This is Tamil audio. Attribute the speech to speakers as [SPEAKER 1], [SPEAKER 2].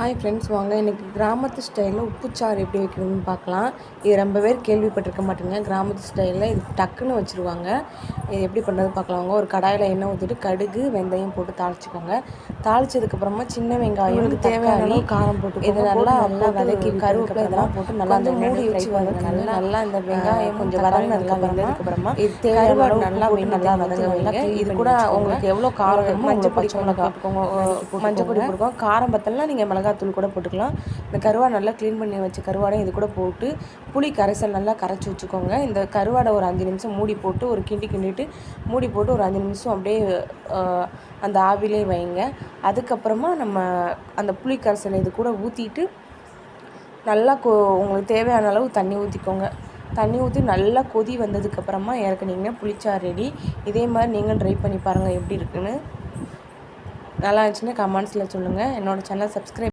[SPEAKER 1] ஹாய் ஃப்ரெண்ட்ஸ், வாங்க இன்றைக்கி கிராமத்து ஸ்டைலில் உப்புச்சாறு எப்படி வைக்கணும்னு பார்க்கலாம். இது ரொம்ப பேர் கேள்விப்பட்டிருக்க மாட்டேங்க. கிராமத்து ஸ்டைலில் இது டக்குன்னு வச்சுருவாங்க. இது எப்படி பண்ணுறது பார்க்கலாம். ஒரு கடாயில் எண்ணெய் ஊற்றிட்டு கடுகு வெந்தயம் போட்டு தாளிச்சிக்கோங்க. தாளித்ததுக்கப்புறமா சின்ன வெங்காயம் தேவையான காரம் போட்டு இது நல்லா வதக்கி கருவேப்பிலை இதெல்லாம் போட்டு நல்லா அந்த மூடி வச்சு வதக்குங்க. நல்லா இந்த வெங்காயம் கொஞ்சம் வதங்கினதுக்கப்புறமா இது தேவையான நல்லா வதங்க. இது கூட உங்களுக்கு எவ்வளோ காரம் மஞ்சள் பொடி போட்டுக்கோங்க. மஞ்சள் பொடி போட்டுக்கோங்க. காரம் பத்தலாம் நீங்கள் மிளகாத்தூள் கூட போட்டுக்கலாம். இந்த கருவாடை நல்லா க்ளீன் பண்ணி வச்ச கருவாடை இது கூட போட்டு புளி கரைசல் நல்லா கரைச்சி வச்சுக்கோங்க. இந்த கருவாடை ஒரு 5 நிமிஷம் மூடி போட்டு ஒரு கிண்டிட்டு மூடி போட்டு ஒரு 5 நிமிஷம் அப்படியே அந்த ஆவிலே வைங்க. அதுக்கப்புறமா நம்ம அந்த புளி கரைசலை இது கூட ஊற்றிட்டு நல்லா உங்களுக்கு தேவையான அளவு தண்ணி ஊற்றிக்கோங்க. தண்ணி ஊற்றி நல்லா கொதி வந்ததுக்கப்புறமா இறக்குனீங்கன்னா புளிச்சாறு ரெடி. இதே மாதிரி நீங்கள் ட்ரை பண்ணி பாருங்கள் எப்படி இருக்குன்னு. நல்லா இருந்துச்சுன்னா கமெண்ட்ஸில் சொல்லுங்கள். என்னோடய சேனல் சப்ஸ்கிரைப்